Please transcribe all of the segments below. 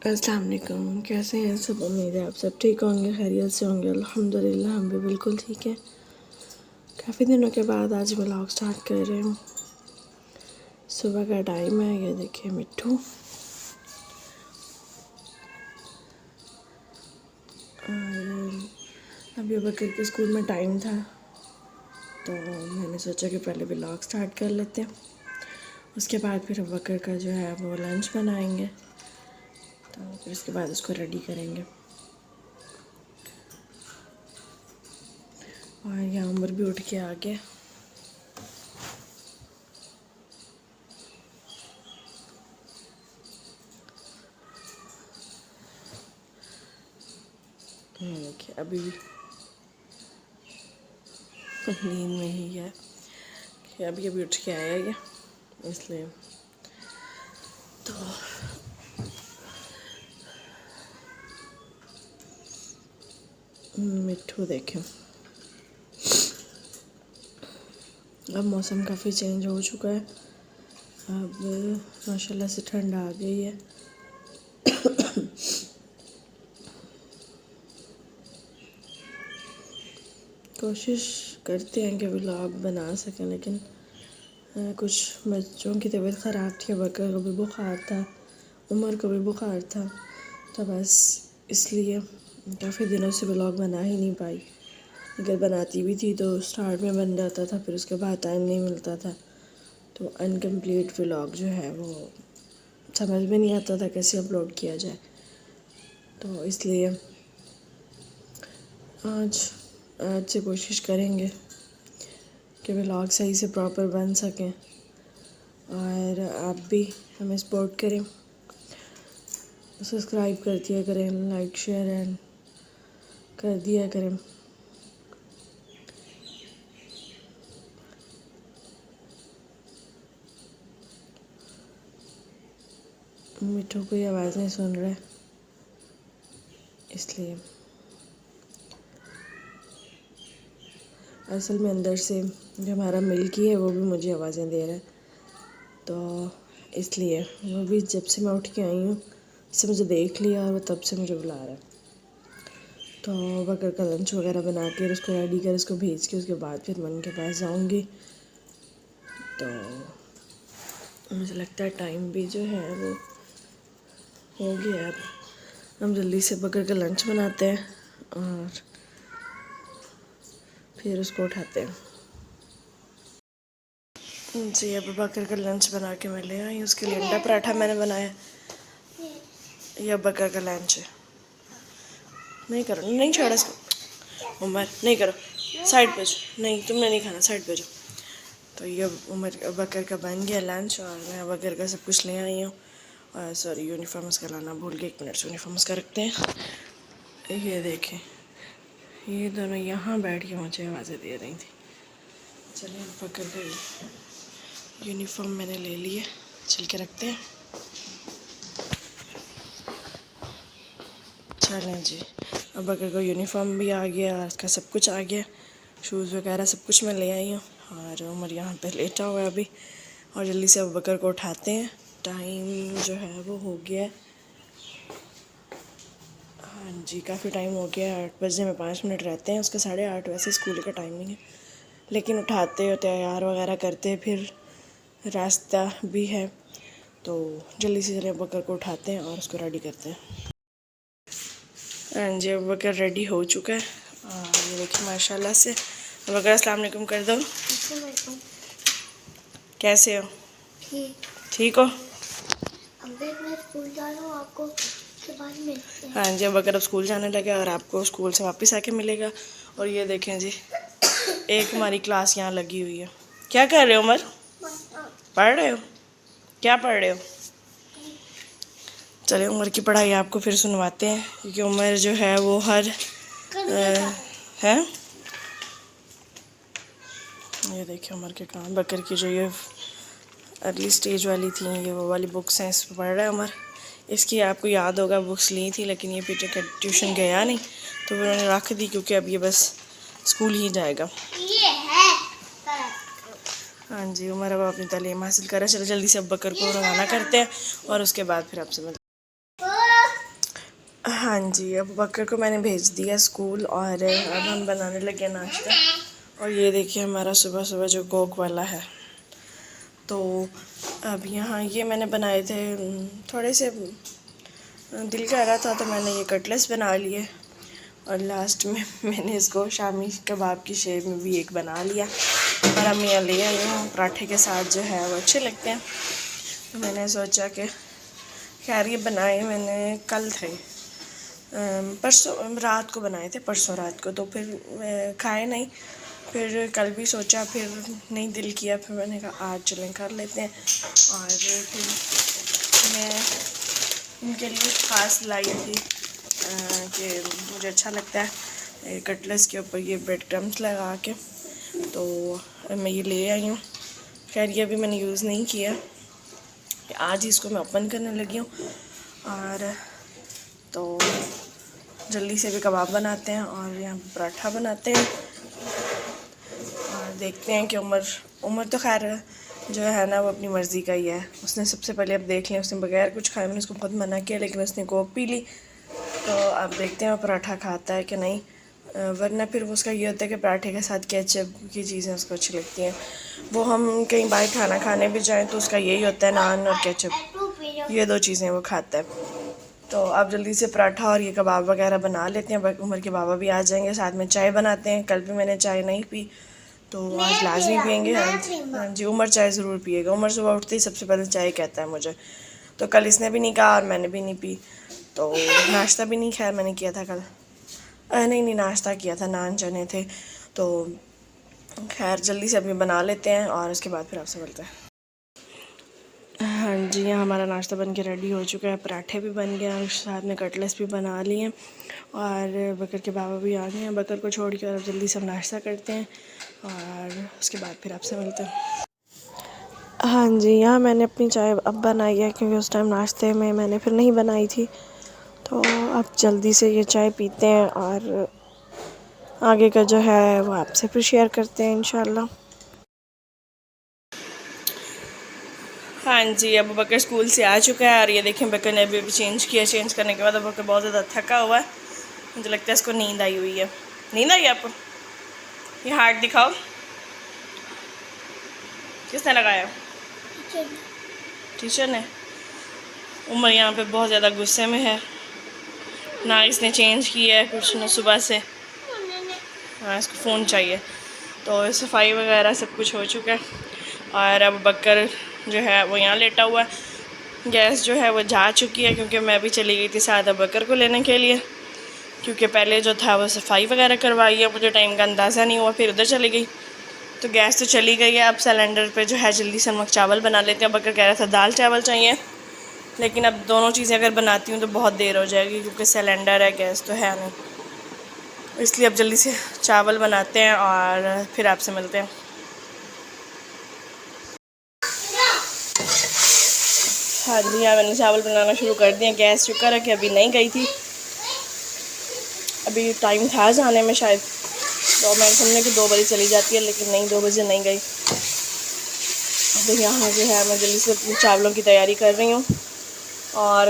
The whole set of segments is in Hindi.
अस्सलाम वालेकुम। कैसे हैं सब? उम्मीद है आप सब ठीक होंगे, खैरियत से होंगे। अल्हम्दुलिल्लाह हम भी बिल्कुल ठीक हैं। काफ़ी दिनों के बाद आज व्लॉग स्टार्ट कर रही हूँ। सुबह का टाइम है, ये देखिए मिट्ठू। और अभी बकर के स्कूल में टाइम था तो मैंने सोचा कि पहले व्लॉग स्टार्ट कर लेते हैं, उसके बाद फिर बकर का जो है वो लंच बनाएंगे, तो फिर उसके बाद उसको रेडी करेंगे। और यहाँ उमर भी उठ के आ गया। देखिए अभी भी नींद में ही है कि अभी अभी उठ के आया ये, इसलिए तो मिट्ठू देखें। अब मौसम काफ़ी चेंज हो चुका है, अब माशाल्लाह से ठंड आ गई है। कोशिश करते हैं कि व्लॉग बना सकें, लेकिन कुछ बच्चों की तबीयत ख़राब थी, बकर को भी बुखार था, उमर को भी बुखार था, तो बस इसलिए काफ़ी दिनों से व्लॉग बना ही नहीं पाई। अगर बनाती भी थी तो स्टार्ट में बन जाता था, फिर उसके बाद टाइम नहीं मिलता था, तो अनकम्प्लीट व्लॉग जो है वो समझ में नहीं आता था कैसे अपलोड किया जाए। तो इसलिए आज से कोशिश करेंगे कि व्लॉग सही से प्रॉपर बन सकें, और आप भी हमें सपोर्ट करें, सब्सक्राइब कर दिया करें, लाइक शेयर एंड कर दिया करें। मिट्ठू कोई आवाज़ नहीं सुन रहा है, इसलिए असल में अंदर से जो हमारा मिल्की है वो भी मुझे आवाज़ें दे रहा है, तो इसलिए वो भी जब से मैं उठ के आई हूँ उससे मुझे देख लिया और वो तब से मुझे बुला रहा है। तो बकर का लंच वगैरह बना के उसको रेडी कर, उसको भेज के उसके बाद फिर मैं उनके पास जाऊँगी। तो मुझे लगता है टाइम भी जो है वो हो गया। अब हम जल्दी से बकर का लंच बनाते हैं और फिर उसको उठाते हैं। जी अब बकर का लंच बना के मैं ले आई। उसके लिए अंडा पराठा मैंने बनाया। यह बकर का लंच है। नहीं करो, नहीं छोड़ा इसको उमर, नहीं करो, साइड पे जाओ, नहीं तुमने नहीं खाना, साइड पे जाओ। तो ये उमर बकर का बन गया लंच, और मैं बकर का सब कुछ ले आई हूँ। और सॉरी यूनिफॉर्म उसका लाना भूल गया, 1 मिनट से यूनिफॉर्म उसका रखते हैं। ये देखें, ये दोनों यहाँ बैठ के मुझे आवाज़ें दे रही थी। चलिए बकर का यूनिफॉर्म मैंने ले लिया, चल के रखते हैं। चलें जी, अब बकर को यूनिफॉर्म भी आ गया, उसका सब कुछ आ गया, शूज़ वगैरह सब कुछ मैं ले आई हूँ। और उमर यहाँ पे लेटा हुआ है अभी, और जल्दी से अब बकर को उठाते हैं। टाइम जो है वो हो गया है, हाँ जी काफ़ी टाइम हो गया, 8 बजे में 5 मिनट रहते हैं उसके, 8:30 वैसे स्कूल का टाइमिंग है, लेकिन उठाते हो तैयार वगैरह करते, फिर रास्ता भी है, तो जल्दी से चले बकर को उठाते हैं और उसको रेडी करते हैं। हाँ जी अब बकर रेडी हो चुका है, और ये देखिए माशाल्लाह से। बकर अस्सलाम वालेकुम कर दो। कैसे हो? ठीक हो? मैं स्कूल जा रहा हूँ, आपको उसके बाद मिलते हैं। हाँ जी अब बकर अब स्कूल जाने लगे और आपको स्कूल से वापस आके मिलेगा। और ये देखें जी, एक हमारी क्लास यहाँ लगी हुई है। क्या कर रहे हो उमर? पढ़ रहे हो? क्या पढ़ रहे हो? चलिए उमर की पढ़ाई आपको फिर सुनवाते हैं, क्योंकि उमर जो है वो हर है। ये देखिए उमर के काम, बकर की जो ये अर्ली स्टेज वाली थी, ये वो वाली बुक्स हैं, इस पर पढ़ रहा है उमर। इसकी आपको याद होगा बुक्स ली थी, लेकिन ये पीछे का ट्यूशन गया नहीं, तो उन्होंने रख दी, क्योंकि अब ये बस स्कूल ही जाएगा। ये है हाँ जी उमर अब अपनी तालीम हासिल करें। चलो जल्दी से अब बकर को रवाना करते हैं और उसके बाद फिर आपसे मिलते हैं। जी, अब बकर को मैंने भेज दिया स्कूल और अब हम बनाने लगे नाश्ता। और ये देखिए हमारा सुबह सुबह जो कोक वाला है। तो अब यहाँ ये मैंने बनाए थे, थोड़े से दिल कर रहा था तो मैंने ये कटलेट्स बना लिए और लास्ट में मैंने इसको शामी कबाब की शेप में भी एक बना लिया। और हम यहाँ ले आई हूँ पराठे के साथ, जो है वो अच्छे लगते हैं। तो मैंने सोचा कि खैर ये बनाए मैंने कल थे, परसों रात को बनाए थे, परसों रात को। तो फिर खाए नहीं, फिर कल भी सोचा, फिर नहीं दिल किया, फिर मैंने कहा आज चलें कर लेते हैं। और फिर मैं इनके लिए ख़ास लाई थी कि मुझे अच्छा लगता है कटलेट्स के ऊपर ये ब्रेड क्रम्स लगा के, तो मैं ये ले आई हूँ। खैर ये अभी मैंने यूज़ नहीं किया, आज ही इसको मैं ओपन करने लगी हूँ। और तो जल्दी से भी कबाब बनाते हैं और यहाँ पराठा बनाते हैं और देखते हैं कि उमर तो खैर जो है ना वो अपनी मर्ज़ी का ही है। उसने सबसे पहले, अब देख लें, उसने बगैर कुछ खाए, मैंने उसको बहुत मना किया लेकिन उसने कोक पी ली। तो अब देखते हैं वो पराठा खाता है कि नहीं, वरना फिर वो उसका ये होता है कि पराठे के साथ केचप की चीज़ें उसको अच्छी लगती हैं। वो हम कहीं बाहर खाना खाने भी जाएँ तो उसका यही होता है, नान और केचप, ये दो चीज़ें वो खाता है। तो आप जल्दी से पराठा और ये कबाब वगैरह बना लेते हैं, उमर के बाबा भी आ जाएंगे, साथ में चाय बनाते हैं। कल भी मैंने चाय नहीं पी तो आज लाजमी पियेंगे। हाँ जी, उमर चाय ज़रूर पिएगा। उमर सुबह उठते ही सबसे पहले चाय कहता है मुझे, तो कल इसने भी नहीं कहा और मैंने भी नहीं पी। तो नाश्ता भी नहीं खैर मैंने किया था कल, नहीं नाश्ता किया था, नान चने थे। तो खैर जल्दी से अभी बना लेते हैं और उसके बाद फिर आपसे मिलते हैं। हाँ जी, यहाँ हमारा नाश्ता बन के रेडी हो चुका है, पराठे भी बन गए और साथ में कटलेट्स भी बना लिए और बकर के बाबा भी आ गए हैं। बकर को छोड़ के और जल्दी से हम नाश्ता करते हैं और उसके बाद फिर आपसे मिलते हैं। हाँ जी, यहाँ मैंने अपनी चाय अब बनाई है क्योंकि उस टाइम नाश्ते में मैंने फिर नहीं बनाई थी। तो अब जल्दी से ये चाय पीते हैं और आगे का जो है वो आपसे फिर शेयर करते हैं इंशाल्लाह। हाँ जी, अब बकर स्कूल से आ चुका है और ये देखें बकर ने अभी चेंज किया। चेंज करने के बाद अब बकर बहुत ज़्यादा थका हुआ है, मुझे लगता है इसको नींद आई हुई है। नींद आई आपको? ये हार्ट दिखाओ, किसने लगाया? टीचर ने। उमर यहाँ पे बहुत ज़्यादा गुस्से में है, ना इसने चेंज किया है कुछ ना सुबह से। हाँ, इसको फ़ोन चाहिए। तो सफाई वगैरह सब कुछ हो चुका है और अब बकर जो है वो यहाँ लेटा हुआ है। गैस जो है वो जा चुकी है क्योंकि मैं भी चली गई थी साथ बकर को लेने के लिए, क्योंकि पहले जो था वो सफाई वगैरह करवाई है, मुझे टाइम का अंदाज़ा नहीं हुआ, फिर उधर चली गई। तो गैस तो चली गई है। अब सिलेंडर पे जो है जल्दी से हम चावल बना लेते हैं। बकर कह रहा था दाल चावल चाहिए, लेकिन अब दोनों चीज़ें अगर बनाती हूँ तो बहुत देर हो जाएगी क्योंकि सिलेंडर है, गैस तो है नहीं, इसलिए अब जल्दी से चावल बनाते हैं और फिर आपसे मिलते हैं। हाँ जी, यहाँ मैंने चावल बनाना शुरू कर दिया। गैस शुक्र है कि अभी नहीं गई थी, अभी टाइम था जाने में शायद, तो मैं समझने कि 2 बजे चली जाती है, लेकिन नहीं, 2 बजे नहीं गई। तो यहाँ जो है मैं जल्दी से चावलों की तैयारी कर रही हूँ और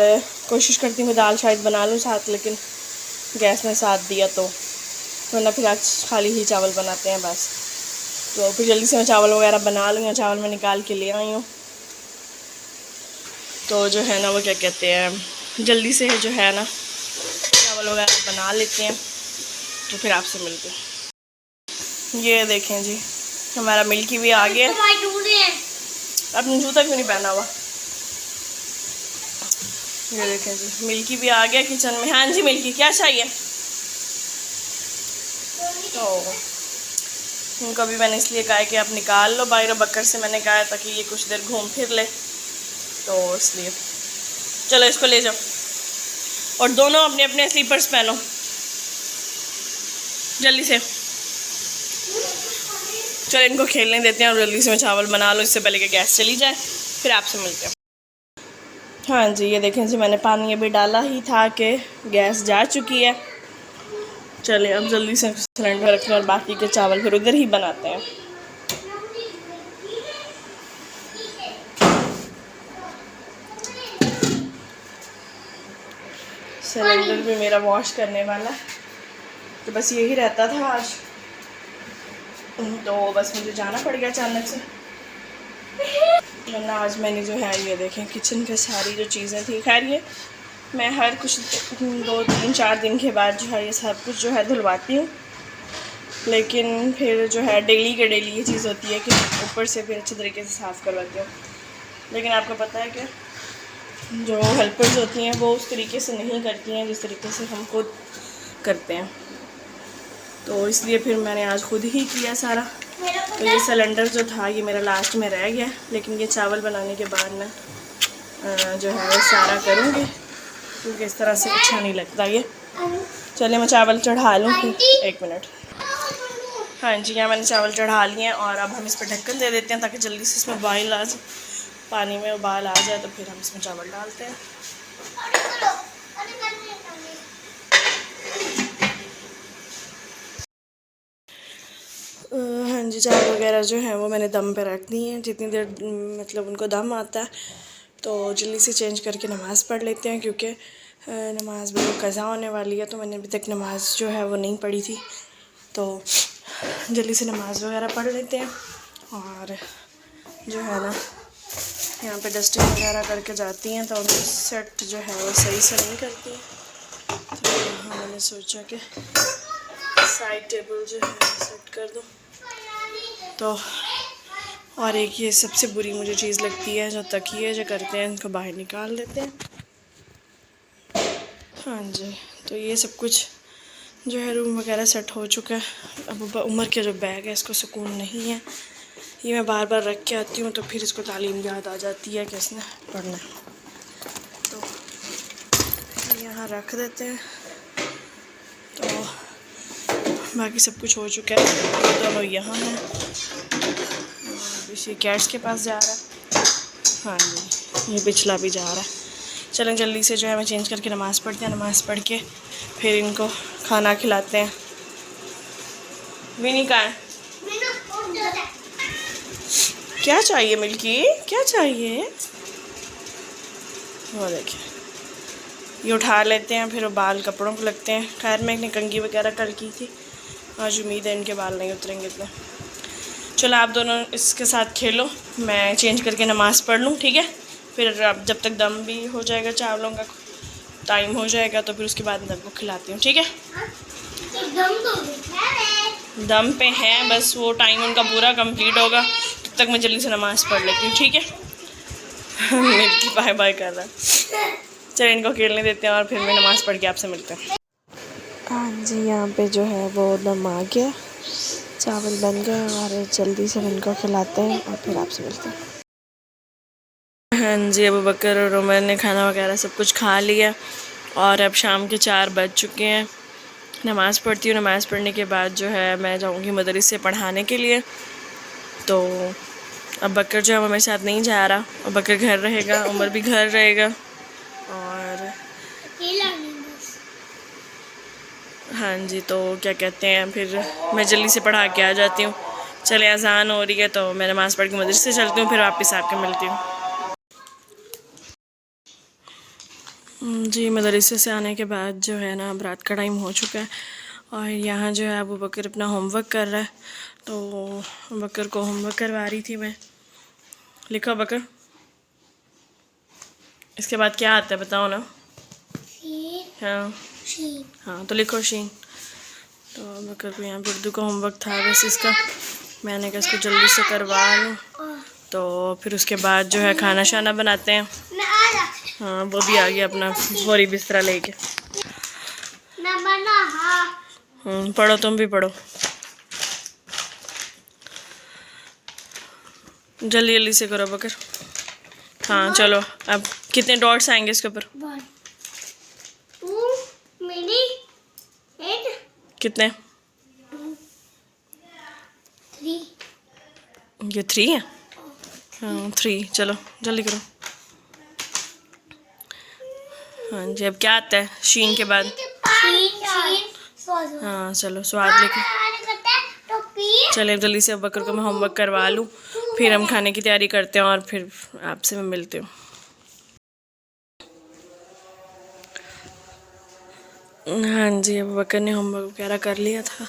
कोशिश करती हूँ दाल शायद बना लूँ साथ, लेकिन गैस ने साथ दिया तो, वरना फिर आज खाली ही चावल बनाते हैं बस। तो फिर जल्दी से मैं चावल वगैरह बना लूँगी। चावल मैं निकाल के ले आई हूँ, तो जो है ना वो क्या कहते हैं, जल्दी से जो है ना चावल वगैरह बना लेते हैं, तो फिर आपसे मिलते हैं। ये देखें जी, हमारा मिल्की भी आ गया। आपने जूता क्यों नहीं पहना हुआ? ये देखें जी, मिल्की भी आ गया किचन में। हाँ जी मिल्की, क्या चाहिए? तो उनको भी मैंने इसलिए कहा है कि आप निकाल लो बाहर। बकर से मैंने कहा है ताकि ये कुछ देर घूम फिर ले, तो इसलिए चलो इसको ले जाओ और दोनों अपने अपने स्लीपर्स पहनो जल्दी से। चलो इनको खेलने देते हैं और जल्दी से मैं चावल बना लो, इससे पहले कि गैस चली जाए, फिर आपसे मिलते हैं। हाँ जी, ये देखें जी, मैंने पानी अभी डाला ही था कि गैस जा चुकी है। चले अब जल्दी से सिलेंडर रखें और बाकी के चावल फिर उधर ही बनाते हैं। सिलेंडर भी मेरा वॉश करने वाला है, तो बस यही रहता था आज, तो बस मुझे जाना पड़ गया अचानक से। वरना आज मैंने जो है ये देखें किचन के सारी जो चीज़ें थी, खैर ये मैं हर कुछ 2-3-4 दिन के बाद जो है ये सब कुछ जो है धुलवाती हूँ, लेकिन फिर जो है डेली के डेली ये चीज़ होती है कि ऊपर से फिर अच्छे तरीके से साफ़ करवाती हूँ। लेकिन आपको पता है कि जो हेल्पर्स होती हैं वो उस तरीके से नहीं करती हैं जिस तरीके से हम खुद करते हैं, तो इसलिए फिर मैंने आज खुद ही किया सारा। तो ये सिलेंडर जो था ये मेरा लास्ट में रह गया, लेकिन ये चावल बनाने के बाद मैं जो है वो सारा करूँगी, क्योंकि इस तरह से अच्छा नहीं लगता ये। चलिए मैं चावल चढ़ा लूँ, 1 मिनट। हाँ जी, यहाँ मैंने चावल चढ़ा लिए हैं और अब हम इस पर ढक्कन दे देते हैं ताकि जल्दी से इसमें बॉयल आ जाए, पानी में उबाल आ जाए, तो फिर हम इसमें चावल डालते हैं। हाँ जी, चावल वगैरह जो है वो मैंने दम पे रख दी हैं, जितनी देर मतलब उनको दम आता है तो जल्दी से चेंज करके नमाज़ पढ़ लेते हैं, क्योंकि नमाज़ बिल्कुल कज़ा होने वाली है, तो मैंने अभी तक नमाज़ जो है वो नहीं पढ़ी थी, तो जल्दी से नमाज़ वगैरह पढ़ लेते हैं। और जो है ना यहाँ पे डस्टिंग वगैरह करके जाती हैं तो उनकी सेट जो है वो सही से नहीं करती हैं, तो यहाँ मैंने सोचा कि साइड टेबल जो है सेट कर दूँ। तो और एक ये सबसे बुरी मुझे चीज़ लगती है, जो तकिए जो करते हैं इनको बाहर निकाल देते हैं। हाँ जी, तो ये सब कुछ जो है रूम वगैरह सेट हो चुका है। अब उमर के जो बैग है इसको सुकून नहीं है, ये मैं बार बार रख के आती हूँ तो फिर इसको तालीम याद आ जाती है कि इसने पढ़ना है, तो यहाँ रख देते हैं। तो बाकी सब कुछ हो चुका है, दोनों यहाँ हैं, इसी कैट्स के पास जा रहा है। हाँ जी, ये पिछला भी जा रहा है। चलें जल्दी से जो है मैं चेंज करके नमाज़ पढ़ते हैं, नमाज़ पढ़ के फिर इनको खाना खिलाते हैं। विनी का है, क्या चाहिए मिल्की, क्या चाहिए? वो देखिए, ये उठा लेते हैं, फिर बाल कपड़ों को लगते हैं। खैर मैं इन्हें कंघी वगैरह कल की थी, आज उम्मीद है इनके बाल नहीं उतरेंगे इतने। चलो आप दोनों इसके साथ खेलो, मैं चेंज करके नमाज़ पढ़ लूँ, ठीक है? फिर अब जब तक दम भी हो जाएगा, चावलों का टाइम हो जाएगा, तो फिर उसके बाद मैं आपको खिलाती हूँ, ठीक है? दम पे है, बस वो टाइम उनका पूरा कंप्लीट होगा तब तक मैं जल्दी से नमाज़ पढ़ लेती हूँ, ठीक है? मिल्की बाय बाय कर रहा है। चलो इनको खेलने देते हैं और फिर मैं नमाज़ पढ़ के आपसे मिलते हैं। हाँ जी, यहाँ पे जो है वो दम आ गया, चावल बन गए और जल्दी से इनको खिलाते हैं और फिर आपसे मिलते हैं। हाँ जी, अबू बकर और उमर ने खाना वगैरह सब कुछ खा लिया और अब शाम के 4 बज चुके हैं। नमाज़ पढ़ती हूँ, नमाज़ पढ़ने के बाद जो है मैं जाऊँगी मदरसे पढ़ाने के लिए। तो अब बकर जो है वो मेरे साथ नहीं जा रहा, अब बकर घर रहेगा, उमर भी घर रहेगा। और हाँ जी, तो क्या कहते हैं, फिर मैं जल्दी से पढ़ा के आ जाती हूँ। चले अज़ान हो रही है तो मैं नमाज़ पढ़ के मदरसे चलती हूँ, फिर वापस आके मिलती हूँ। जी, मदरसे से आने के बाद जो है ना अब रात का टाइम हो चुका है और यहाँ जो है अबू बकर अपना होमवर्क कर रहा है, तो बकर को होमवर्क करवा रही थी मैं। लिखो बकर, इसके बाद क्या आता है बताओ ना? हाँ हाँ, तो लिखो शीन। तो बकर को यहाँ पे उर्दू का होमवर्क था बस इसका, मैंने कहा इसको जल्दी से करवा लूँ, तो फिर उसके बाद जो है खाना शाना बनाते हैं। हाँ, वो भी आ गया अपना बोरी बिस्तरा लेके। पढ़ो, तुम भी पढ़ो, जल्दी जल्दी से करो बकर। हाँ चलो, अब कितने डॉट्स आएंगे इसके ऊपर? 1 2 8 कितने? 3 ये 3 है। हाँ 3, चलो जल्दी करो। हाँ जी, अब क्या आता है शीन के बाद? हाँ चलो, स्वाद लेके चले जल्दी से। अब बकर को मैं होमवर्क करवा लूँ, फिर हम खाने की तैयारी करते हैं और फिर आपसे मैं मिलती हूँ। हाँ जी, अबू बकर ने होमवर्क वगैरह कर लिया था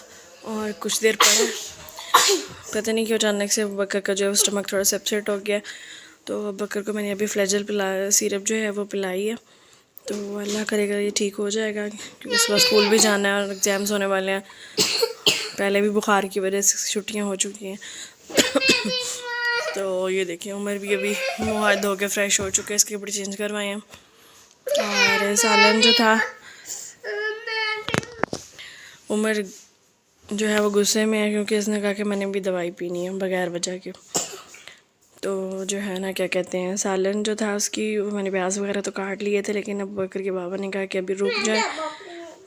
और कुछ देर पढ़ा। पता नहीं क्यों अचानक से अबू बकर का जो है स्टमक थोड़ा सा अपसेट हो गया, तो अबू बकर को मैंने अभी फ्लैजल पिलाया, सिरप जो है वो पिलाई है। तो अल्लाह करेगा ये ठीक हो जाएगा, क्योंकि सुबह स्कूल भी जाना है और एग्ज़ाम्स होने वाले हैं। पहले भी बुखार की वजह से छुट्टियाँ हो चुकी हैं। तो ये देखिए उमर भी अभी मुँह हाथ धो के फ्रेश हो चुके हैं, इसके कपड़े चेंज करवाए हैं। और सालन जो था, उमर जो है वो गुस्से में है क्योंकि इसने कहा कि मैंने भी दवाई पीनी है बगैर वजह के। तो जो है ना, क्या कहते हैं, सालन जो था उसकी मैंने प्याज वगैरह तो काट लिए थे, लेकिन अब बकर के बाबा ने कहा कि अभी रुक जाए।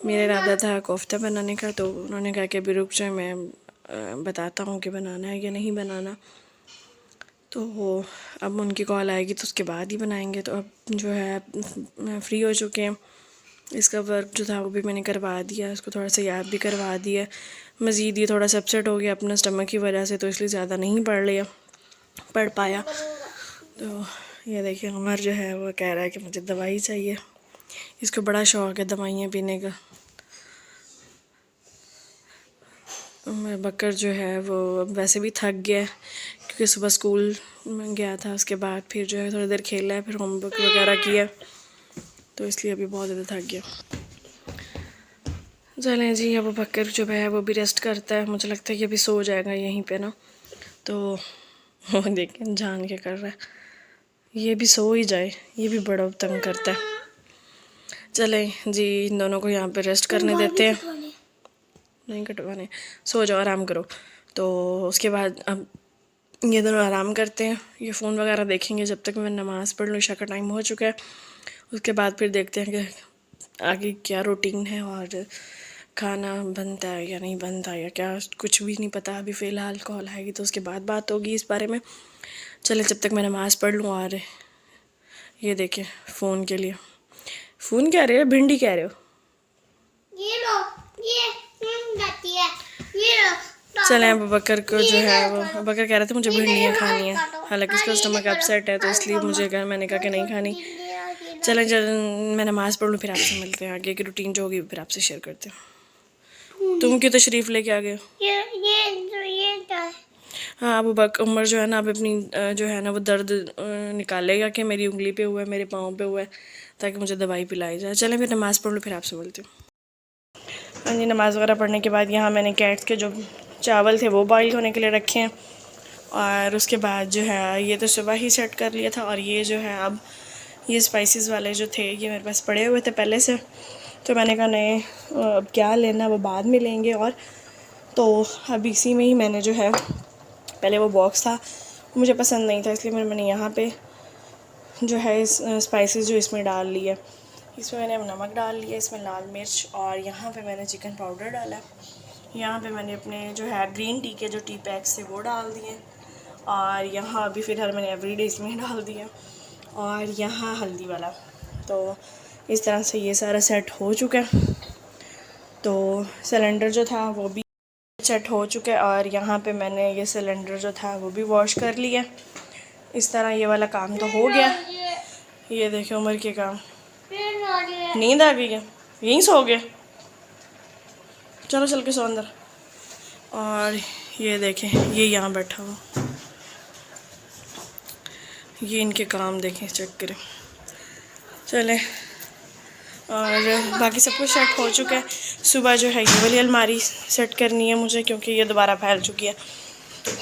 मेरा इरादा था कोफ्ता बनाने का, तो उन्होंने कहा कि अभी रुक जाए, मैं बताता हूँ कि बनाना है या नहीं बनाना। तो अब उनकी कॉल आएगी तो उसके बाद ही बनाएंगे। तो अब जो है फ्री हो चुके हैं। इसका वर्क जो था वो भी मैंने करवा दिया, उसको थोड़ा सा याद भी करवा दिया। मज़ीद ये थोड़ा सा अपसेट हो गया अपना स्टमक की वजह से, तो इसलिए ज़्यादा नहीं पढ़ पाया। तो ये देखिए उमर जो है वो कह रहा है कि मुझे दवाई चाहिए। इसको बड़ा शौक़ है दवाइयाँ पीने का। उमर बकर जो है वो वैसे भी थक गया है, क्योंकि सुबह स्कूल में गया था, उसके बाद फिर जो है थोड़ी देर खेला है, फिर होमवर्क वगैरह किया, तो इसलिए अभी बहुत ज़्यादा थक गया। चलें जी, अब बकर जो है वो भी रेस्ट करता है। मुझे लगता है कि अभी सो जाएगा यहीं पे ना। तो वो देखें जान के कर रहा है, ये भी सो ही जाए, ये भी बड़ा तंग करता है। चलें जी, इन दोनों को यहाँ पे रेस्ट करने देते हैं। नहीं कटवाने, सो जाओ, आराम करो। तो उसके बाद अब ये दोनों आराम करते हैं, ये फ़ोन वगैरह देखेंगे जब तक मैं नमाज़ पढ़ लूँ। ईशा का टाइम हो चुका है। उसके बाद फिर देखते हैं कि आगे क्या रूटीन है और खाना बनता है या नहीं बनता या क्या, कुछ भी नहीं पता अभी। फ़िलहाल कॉल आएगी तो उसके बाद बात होगी इस बारे में। चले जब तक मैं नमाज़ पढ़ लूँ। और ये देखें फ़ोन के लिए, फ़ोन कह रहे हो, भिंडी कह रहे हो? ये लो, ये जाती है, ये लो। चलें अब बकर को जो है वो, बकर कह रहे थे मुझे भिंडियाँ खानी है, हालांकि इसका स्टमक अपसेट है, तो इसलिए मैंने कहा कि नहीं खानी। चलें जब मैं नमाज़ पढ़ लूँ फिर आपसे मिलते हैं, आगे की रूटीन जो होगी फिर आपसे शेयर करते हैं। तुम क्यों तशरीफ़ लेके आ गए हो? ये हाँ, अब उमर जो है ना, अब अपनी जो है ना वो दर्द निकालेगा कि मेरी उंगली पे हुआ है, मेरे पाँव पे हुआ है, ताकि मुझे दवाई पिलाई जाए। चलें फिर नमाज़ पढ़ लूँ फिर आपसे मिलती हूँ। हाँ जी, नमाज़ वगैरह पढ़ने के बाद यहाँ मैंने कैट्स के जो चावल थे वो बॉईल होने के लिए रखे हैं। और उसके बाद जो है ये तो सुबह ही सेट कर लिया था, और ये जो है अब ये स्पाइसेस वाले जो थे ये मेरे पास पड़े हुए थे पहले से, तो मैंने कहा नहीं अब क्या लेना, वो बाद में लेंगे। और तो अब इसी में ही मैंने जो है, पहले वो बॉक्स था मुझे पसंद नहीं था, इसलिए मैंने यहाँ पे जो है स्पाइसेस जो इसमें डाल लिया। इसमें मैंने नमक डाल लिया, इसमें लाल मिर्च, और यहाँ पे मैंने चिकन पाउडर डाला। यहाँ पे मैंने अपने जो है ग्रीन टी के जो टी पैक्स थे वो डाल दिए, और यहाँ अभी फ़िलहाल मैंने एवरीडे इसमें डाल दिया, और यहाँ हल्दी वाला। तो इस तरह से ये सारा सेट हो चुका है। तो सिलेंडर जो था वो भी सेट हो चुका है, और यहाँ पे मैंने ये सिलेंडर जो था वो भी वॉश कर लिया। इस तरह ये वाला काम तो हो गया। ये देखिए उमर के काम, नींद आ गई है, यहीं सो गए, चलो चल के सो अंदर। और ये देखें ये यहाँ बैठा हुआ, ये इनके काम देखें, चेक करें। चलें, और बाकी सब कुछ सेट हो चुका है। सुबह जो है ये वाली अलमारी सेट करनी है मुझे, क्योंकि ये दोबारा फैल चुकी है।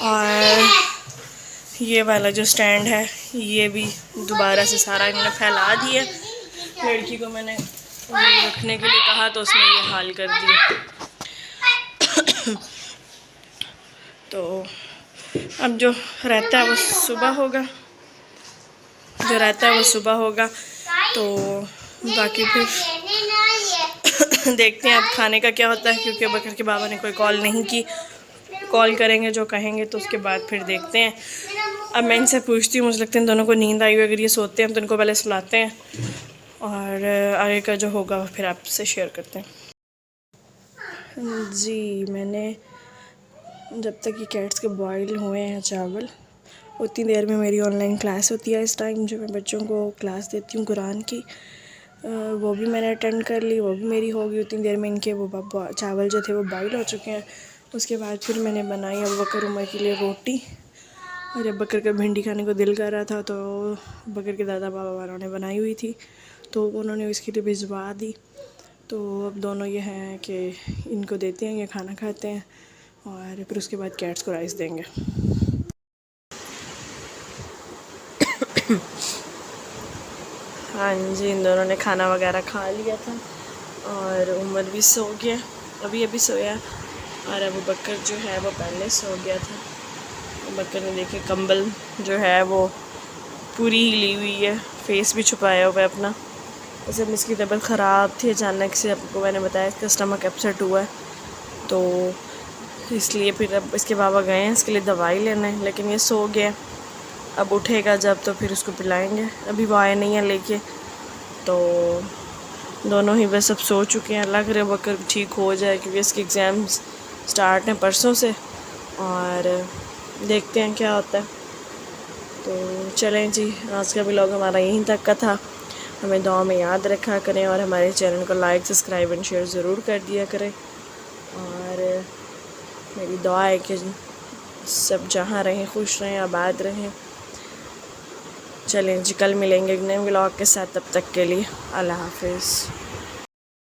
और ये वाला जो स्टैंड है ये भी दोबारा से सारा इन्होंने फैला दिया। लड़की को मैंने रखने के लिए कहा तो उसने ये हाल कर दिया। तो अब जो रहता है वो सुबह होगा, तो बाकी फिर देखते हैं अब खाने का क्या होता है, क्योंकि बकर के बाबा ने कोई कॉल नहीं की। कॉल करेंगे जो कहेंगे तो उसके बाद फिर देखते हैं। अब मैं इनसे पूछती हूँ, मुझे लगता है इन दोनों को नींद आई हुई, अगर ये सोते हैं तो इनको पहले सुलाते हैं, और आगे का जो होगा फिर आपसे शेयर करते हैं। जी, मैंने जब तक ये कैट्स के बॉयल हुए हैं चावल, उतनी देर में मेरी ऑनलाइन क्लास होती है। इस टाइम जो मैं बच्चों को क्लास देती हूँ कुरान की, वो भी मैंने अटेंड कर ली, वो भी मेरी हो गई उतनी देर में। इनके वो चावल जो थे वो बॉईल हो चुके हैं। उसके बाद फिर मैंने बनाई अबू बकर उमर के लिए रोटी। और अबू बकर का भिंडी खाने को दिल कर रहा था तो अबू बकर के दादा बाबा वालों ने बनाई हुई थी तो उन्होंने उसके लिए भिजवा दी। तो अब दोनों ये हैं कि इनको देते हैं, ये खाना खाते हैं और फिर उसके बाद कैट्स को राइस देंगे। हाँ जी, इन दोनों ने खाना वगैरह खा लिया था और उमर भी सो गया, अभी सोया। और अबू बकर जो है वो पहले सो गया था। अबू बकर ने देखे कंबल जो है वो पूरी ही ली हुई है, फेस भी छुपाया हुआ है अपना। वैसे इसकी तबीयत ख़राब थी, अचानक से आपको मैंने बताया इसका स्टमक अपसेट हुआ है तो इसलिए फिर अब इसके बाबा गए हैं इसके लिए दवाई लेने, लेकिन ये सो गया। अब उठेगा जब तो फिर उसको पिलाएंगे। अभी वो आए नहीं है लेके, तो दोनों ही बस अब सो चुके हैं। लग रहा है बकर ठीक हो जाए क्योंकि इसके एग्ज़ाम्स स्टार्ट हैं परसों से और देखते हैं क्या होता है। तो चलें जी, आज का व्लॉग हमारा यहीं तक का था। हमें दुआ में याद रखा करें और हमारे चैनल को लाइक, सब्सक्राइब एंड शेयर ज़रूर कर दिया करें। और मेरी दुआ है कि सब जहाँ रहें खुश रहें, आबाद रहें। चलें जी, कल मिलेंगे एक नए व्लॉग के साथ, तब तक के लिए अल्लाह हाफिज़।